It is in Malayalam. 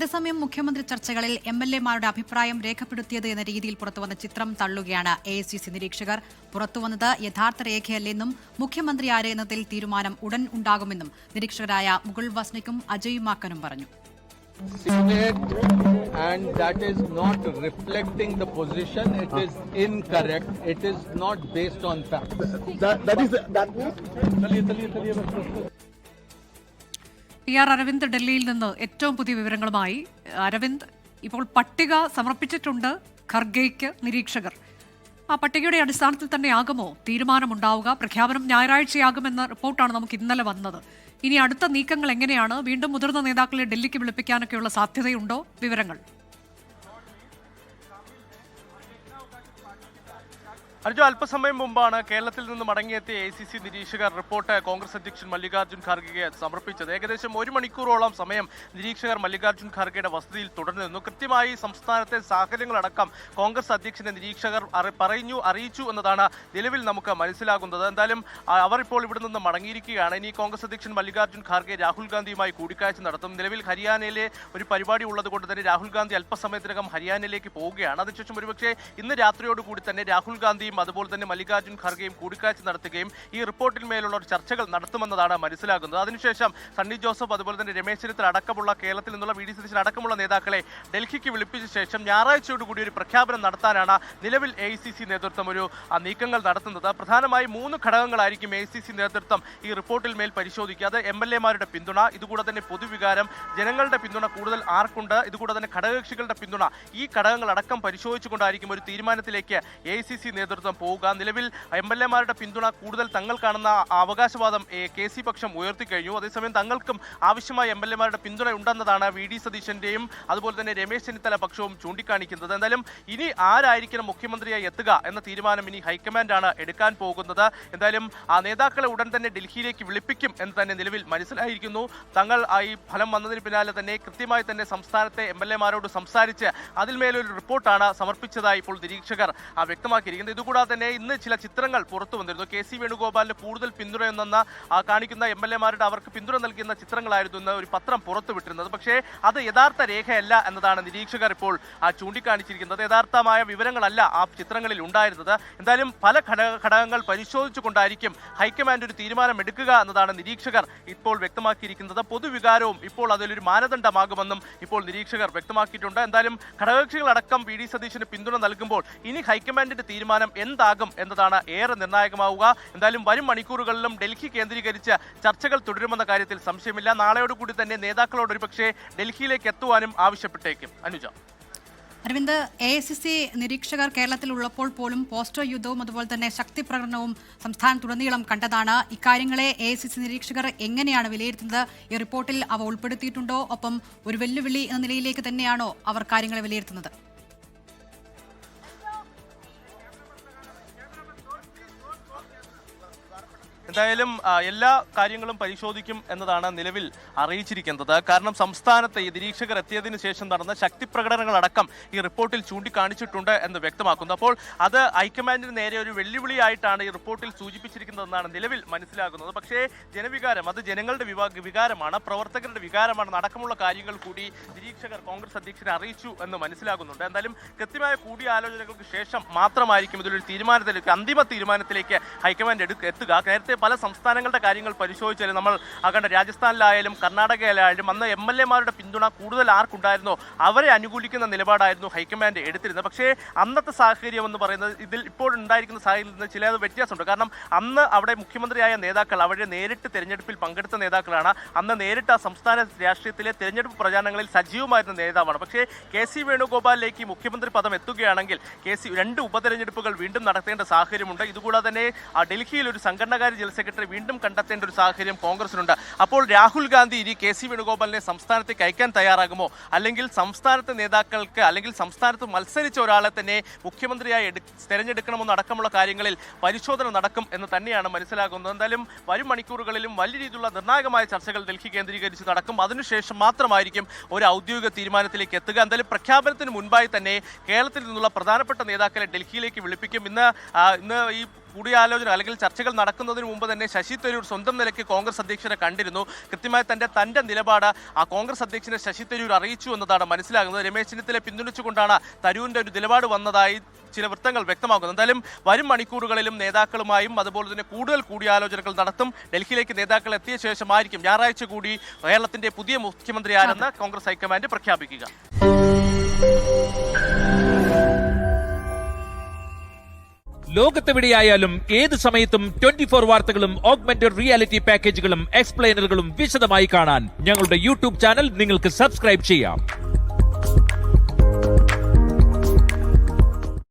അതേസമയം മുഖ്യമന്ത്രി ചർച്ചകളിൽ എംഎൽഎമാരുടെ അഭിപ്രായം രേഖപ്പെടുത്തിയത് എന്ന രീതിയിൽ പുറത്തുവന്ന ചിത്രം തള്ളുകയാണ് AICC നിരീക്ഷകർ. പുറത്തുവന്നത് യഥാർത്ഥ രേഖയല്ലെന്നും മുഖ്യമന്ത്രി ആരെന്നതിൽ തീരുമാനം ഉടൻ ഉണ്ടാകുമെന്നും നിരീക്ഷകരായ മുകുൾ വാസ്നിക്കും അജയ് മാക്കനും പറഞ്ഞു. And that is not reflecting the position. It is incorrect. It is not based on facts. PR Aravind ഡൽഹിയിൽ നിന്ന് ഏറ്റവും പുതിയ വിവരങ്ങളുമായി. അരവിന്ദ്, ഇപ്പോൾ പട്ടിക സമർപ്പിച്ചിട്ടുണ്ട് ഖർഗെയ്ക്ക് നിരീക്ഷകർ. ആ പട്ടികയുടെ അടിസ്ഥാനത്തിൽ തന്നെയാകുമോ തീരുമാനമുണ്ടാവുക? പ്രഖ്യാപനം ഞായറാഴ്ചയാകുമെന്ന റിപ്പോർട്ടാണ് നമുക്ക് ഇന്നലെ വന്നത്. ഇനി അടുത്ത നീക്കങ്ങൾ എങ്ങനെയാണ്? വീണ്ടും മുതിർന്ന നേതാക്കളെ ഡൽഹിക്ക് വിളിപ്പിക്കാനൊക്കെയുള്ള സാധ്യതയുണ്ടോ? വിവരങ്ങൾ. അർജു, അല്പസമയം മുമ്പാണ് കേരളത്തിൽ നിന്ന് മടങ്ങിയെത്തിയ AICC നിരീക്ഷകർ റിപ്പോർട്ട് കോൺഗ്രസ് അധ്യക്ഷൻ മല്ലികാർജ്ജുൻ ഖാർഗെയെ സമർപ്പിച്ചത്. ഏകദേശം 1 മണിക്കൂറോളം സമയം നിരീക്ഷകർ മല്ലികാർജ്ജുൻ ഖാർഗെയുടെ വസതിയിൽ തുടർന്നിരുന്നു. കൃത്യമായി സംസ്ഥാനത്തെ സാഹചര്യങ്ങളടക്കം കോൺഗ്രസ് അധ്യക്ഷനെ നിരീക്ഷകർ അറിയിച്ചു എന്നതാണ് നിലവിൽ നമുക്ക് മനസ്സിലാകുന്നത്. എന്തായാലും അവർ ഇപ്പോൾ ഇവിടെ നിന്ന് മടങ്ങിയിരിക്കുകയാണ്. ഇനി കോൺഗ്രസ് അധ്യക്ഷൻ മല്ലികാർജ്ജുൻ ഖാർഗെ രാഹുൽ ഗാന്ധിയുമായി കൂടിക്കാഴ്ച നടത്തും. നിലവിൽ ഹരിയാനയിലെ ഒരു പരിപാടി ഉള്ളതുകൊണ്ട് തന്നെ രാഹുൽ ഗാന്ധി അല്പസമയത്തിനകം ഹരിയാനയിലേക്ക് പോവുകയാണ്. അതിനുശേഷം ഒരുപക്ഷെ ഇന്ന് രാത്രിയോടുകൂടി തന്നെ രാഹുൽ ഗാന്ധി അതുപോലെ തന്നെ മല്ലികാർജ്ജുൻ ഖാർഗെയും കൂടിക്കാഴ്ച നടത്തുകയും ഈ റിപ്പോർട്ടിൽ മേലുള്ള ചർച്ചകൾ നടത്തുമെന്നതാണ് മനസ്സിലാകുന്നത്. അതിനുശേഷം സണ്ണി ജോസഫ് അതുപോലെ തന്നെ രമേശ് ചെന്നിത്തല അടക്കമുള്ള കേരളത്തിൽ നിന്നുള്ള VD സതീശൻ അടക്കമുള്ള നേതാക്കളെ ഡൽഹിക്ക് വിളിപ്പിച്ച ശേഷം ഞായറാഴ്ചയോടുകൂടി ഒരു പ്രഖ്യാപനം നടത്താനാണ് നിലവിൽ AICC നേതൃത്വം ഒരു നീക്കങ്ങൾ നടത്തുന്നത്. പ്രധാനമായും 3 ഘടകങ്ങളായിരിക്കും AICC നേതൃത്വം ഈ റിപ്പോർട്ടിൽ മേൽ പരിശോധിക്കുക. അത് MLA-മാരുടെ പിന്തുണ, ഇതുകൂടെ തന്നെ പൊതുവികാരം, ജനങ്ങളുടെ പിന്തുണ കൂടുതൽ ആർക്കുണ്ട്, ഇതുകൂടെ തന്നെ ഘടകകക്ഷികളുടെ പിന്തുണ, ഈ ഘടകങ്ങളടക്കം പരിശോധിച്ചുകൊണ്ടായിരിക്കും ഒരു തീരുമാനത്തിലേക്ക് AICC നേതൃത്വം പോവുക. നിലവിൽ MLA-മാരുടെ പിന്തുണ കൂടുതൽ തങ്ങൾക്കാണെന്ന അവകാശവാദം KC പക്ഷം ഉയർത്തിക്കഴിഞ്ഞു. അതേസമയം തങ്ങൾക്കും ആവശ്യമായ MLA-മാരുടെ പിന്തുണ ഉണ്ടെന്നതാണ് VD സതീശന്റെയും അതുപോലെ തന്നെ രമേശ് ചെന്നിത്തല പക്ഷവും ചൂണ്ടിക്കാണിക്കുന്നത്. എന്തായാലും ഇനി ആരായിരിക്കണം മുഖ്യമന്ത്രിയായി എത്തുക എന്ന തീരുമാനം ഇനി ഹൈക്കമാൻഡാണ് എടുക്കാൻ പോകുന്നത്. എന്തായാലും ആ നേതാക്കളെ ഉടൻ തന്നെ ഡൽഹിയിലേക്ക് വിളിപ്പിക്കും എന്ന് തന്നെ നിലവിൽ മനസ്സിലായിരിക്കുന്നു. തങ്ങൾ ഈ ഫലം വന്നതിന് പിന്നാലെ തന്നെ കൃത്യമായി തന്നെ സംസ്ഥാനത്തെ MLA-മാരോട് സംസാരിച്ച് അതിന്മേലൊരു റിപ്പോർട്ടാണ് സമർപ്പിച്ചതായി ഇപ്പോൾ നിരീക്ഷകർ വ്യക്തമാക്കിയിരിക്കുന്നത്. ഇതുകൂടാതെ തന്നെ ഇന്ന് ചില ചിത്രങ്ങൾ പുറത്തു വന്നിരുന്നു. KC വേണുഗോപാലിന് കൂടുതൽ പിന്തുണയെന്ന കാണിക്കുന്ന MLA-മാരുടെ അവർക്ക് പിന്തുണ നൽകുന്ന ചിത്രങ്ങളായിരുന്നു ഇന്ന് ഒരു പത്രം പുറത്തുവിട്ടിരുന്നത്. പക്ഷേ അത് യഥാർത്ഥ രേഖയല്ല എന്നതാണ് നിരീക്ഷകർ ഇപ്പോൾ ചൂണ്ടിക്കാണിച്ചിരിക്കുന്നത്. യഥാർത്ഥമായ വിവരങ്ങളല്ല ആ ചിത്രങ്ങളിൽ ഉണ്ടായിരുന്നത്. എന്തായാലും പല ഘടകങ്ങൾ പരിശോധിച്ചുകൊണ്ടായിരിക്കും ഹൈക്കമാൻഡ് ഒരു തീരുമാനം എടുക്കുക എന്നതാണ് നിരീക്ഷകർ ഇപ്പോൾ വ്യക്തമാക്കിയിരിക്കുന്നത്. പൊതുവികാരവും ഇപ്പോൾ അതിലൊരു മാനദണ്ഡമാകുമെന്നും ഇപ്പോൾ നിരീക്ഷകർ വ്യക്തമാക്കിയിട്ടുണ്ട്. എന്തായാലും ഘടകകക്ഷികളടക്കം VD സതീശന് പിന്തുണ നൽകുമ്പോൾ ഇനി ഹൈക്കമാൻഡിന്റെ തീരുമാനം എന്താകും എന്നതാണ് ഏറെ നിർണായകമാവുക. എന്തായാലും വരും മണിക്കൂറുകളിലും ഡൽഹി കേന്ദ്രീകരിച്ച് ചർച്ചകൾ തുടരുമെന്ന കാര്യത്തിൽ സംശയമില്ല. നാളെയോടുകൂടി തന്നെ നേതാക്കളോട് ഒരുപക്ഷെ ഡൽഹിയിലേക്ക് എത്തുവാനും ആവശ്യപ്പെട്ടേക്കും. അനുജ. അരവിന്ദ്, AICC നിരീക്ഷകർ കേരളത്തിൽ ഉള്ളപ്പോൾ പോലും പോസ്റ്റർ യുദ്ധവും അതുപോലെ തന്നെ ശക്തി പ്രകടനവും സംസ്ഥാനത്തുടനീളം കണ്ടതാണ്. ഇക്കാര്യങ്ങളെ AICC നിരീക്ഷകർ എങ്ങനെയാണ് വിലയിരുത്തുന്നത്? ഈ റിപ്പോർട്ടിൽ അവ ഉൾപ്പെടുത്തിയിട്ടുണ്ടോ? ഒപ്പം ഒരു വെല്ലുവിളി എന്ന നിലയിലേക്ക് തന്നെയാണോ അവർ കാര്യങ്ങളെ വിലയിരുത്തുന്നത്? എന്തായാലും എല്ലാ കാര്യങ്ങളും പരിശോധിക്കും എന്നതാണ് നിലവിൽ അറിയിച്ചിരിക്കുന്നത്. കാരണം സംസ്ഥാനത്ത് ഈ നിരീക്ഷകർ എത്തിയതിനു ശേഷം നടന്ന ശക്തി പ്രകടനങ്ങളടക്കം ഈ റിപ്പോർട്ടിൽ ചൂണ്ടിക്കാണിച്ചിട്ടുണ്ട് എന്ന് വ്യക്തമാക്കുന്നു. അപ്പോൾ അത് ഹൈക്കമാൻഡിന് നേരെ ഒരു വെല്ലുവിളിയായിട്ടാണ് ഈ റിപ്പോർട്ടിൽ സൂചിപ്പിച്ചിരിക്കുന്നതെന്നാണ് നിലവിൽ മനസ്സിലാകുന്നത്. പക്ഷേ ജനവികാരം, അത് ജനങ്ങളുടെ വികാരമാണ്, പ്രവർത്തകരുടെ വികാരമാണ്, അടക്കമുള്ള കാര്യങ്ങൾ കൂടി നിരീക്ഷകർ കോൺഗ്രസ് അധ്യക്ഷനെ അറിയിച്ചു എന്ന് മനസ്സിലാകുന്നുണ്ട്. എന്തായാലും കൃത്യമായ കൂടിയാലോചനകൾക്ക് ശേഷം മാത്രമായിരിക്കും ഇതിലൊരു തീരുമാനത്തിലേക്ക്, അന്തിമ തീരുമാനത്തിലേക്ക് ഹൈക്കമാൻഡ് എത്തുക. നേരത്തെ പല സംസ്ഥാനങ്ങളുടെ കാര്യങ്ങൾ പരിശോധിച്ചാലും നമ്മൾ കണ്ട രാജസ്ഥാനിലായാലും കർണാടകയിലായാലും അന്ന് MLA-മാരുടെ പിന്തുണ കൂടുതൽ ആർക്കുണ്ടായിരുന്നോ അവരെ അനുകൂലിക്കുന്ന നിലപാടായിരുന്നു ഹൈക്കമാൻഡ് എടുത്തിരുന്നത്. പക്ഷേ അന്നത്തെ സാഹചര്യം എന്ന് പറയുന്നത് ഇതിൽ ഇപ്പോൾ ഉണ്ടായിരിക്കുന്ന സാഹചര്യത്തിൽ നിന്ന് ചില വ്യത്യാസമുണ്ട്. കാരണം അന്ന് അവിടെ മുഖ്യമന്ത്രിയായ നേതാക്കൾ അവരെ നേരിട്ട് തെരഞ്ഞെടുപ്പിൽ പങ്കെടുത്ത നേതാക്കളാണ്. അന്ന് നേരിട്ട് ആ സംസ്ഥാന രാഷ്ട്രീയത്തിലെ തെരഞ്ഞെടുപ്പ് പ്രചാരണങ്ങളിൽ സജീവമായിരുന്ന നേതാവാണ്. പക്ഷേ KC വേണുഗോപാലിലേക്ക് മുഖ്യമന്ത്രി പദം എത്തുകയാണെങ്കിൽ രണ്ട് ഉപതെരഞ്ഞെടുപ്പുകൾ വീണ്ടും നടത്തേണ്ട സാഹചര്യമുണ്ട്. ഇതുകൂടാതെ തന്നെ ഡൽഹിയിൽ ഒരു സംഘടനകാര്യ ജനറൽ സെക്രട്ടറി വീണ്ടും കണ്ടെത്തേണ്ട ഒരു സാഹചര്യം കോൺഗ്രസിനുണ്ട്. അപ്പോൾ രാഹുൽ ഗാന്ധി ഇനി KC വേണുഗോപാലിനെ സംസ്ഥാനത്തേക്ക് അയക്കാൻ തയ്യാറാകുമോ? അല്ലെങ്കിൽ സംസ്ഥാനത്തെ നേതാക്കൾക്ക് അല്ലെങ്കിൽ സംസ്ഥാനത്ത് മത്സരിച്ച ഒരാളെ തന്നെ മുഖ്യമന്ത്രിയായി തെരഞ്ഞെടുക്കണമെന്ന് അടക്കമുള്ള കാര്യങ്ങളിൽ പരിശോധന നടക്കും എന്ന് തന്നെയാണ് മനസ്സിലാകുന്നത്. എന്തായാലും വരും മണിക്കൂറുകളിലും വലിയ രീതിയിലുള്ള നിർണായകമായ ചർച്ചകൾ ഡൽഹി കേന്ദ്രീകരിച്ച് നടക്കും. അതിനുശേഷം മാത്രമായിരിക്കും ഒരു ഔദ്യോഗിക തീരുമാനത്തിലേക്ക് എത്തുക. എന്തായാലും പ്രഖ്യാപനത്തിന് മുൻപായി തന്നെ കേരളത്തിൽ നിന്നുള്ള പ്രധാനപ്പെട്ട നേതാക്കളെ ഡൽഹിയിലേക്ക് വിളിപ്പിക്കും. ഇന്ന് ഈ കൂടിയാലോചന അല്ലെങ്കിൽ ചർച്ചകൾ നടക്കുന്നതിന് മുമ്പ് തന്നെ ശശി തരൂർ സ്വന്തം നിലയ്ക്ക് കോൺഗ്രസ് അധ്യക്ഷനെ കണ്ടിരുന്നു. കൃത്യമായി തന്റെ നിലപാട് ആ കോൺഗ്രസ് അധ്യക്ഷനെ ശശി തരൂർ അറിയിച്ചു എന്നതാണ് മനസ്സിലാകുന്നത്. രമേശ് ചെന്നിത്തലയെ പിന്തുണച്ചുകൊണ്ടാണ് തരൂരിന്റെ ഒരു നിലപാട് വന്നതായി ചില വൃത്തങ്ങൾ വ്യക്തമാക്കുന്നു. എന്തായാലും വരും മണിക്കൂറുകളിലും നേതാക്കളുമായും അതുപോലെ തന്നെ കൂടുതൽ കൂടിയാലോചനകൾ നടത്തും. ഡൽഹിയിലേക്ക് നേതാക്കൾ എത്തിയ ശേഷമായിരിക്കും ഞായറാഴ്ച കൂടി കേരളത്തിന്റെ പുതിയ മുഖ്യമന്ത്രി ആരെന്ന് കോൺഗ്രസ് ഹൈക്കമാൻഡ് പ്രഖ്യാപിക്കുക. ലോകത്തെവിടെയായാലും ഏത് സമയത്തും 24 വാർത്തകളും ഓഗ്മെന്റഡ് റിയാലിറ്റി പാക്കേജുകളും എക്സ്പ്ലെയിനറുകളും വിശദമായി കാണാൻ ഞങ്ങളുടെ യൂട്യൂബ് ചാനൽ നിങ്ങൾക്ക് സബ്സ്ക്രൈബ് ചെയ്യാം.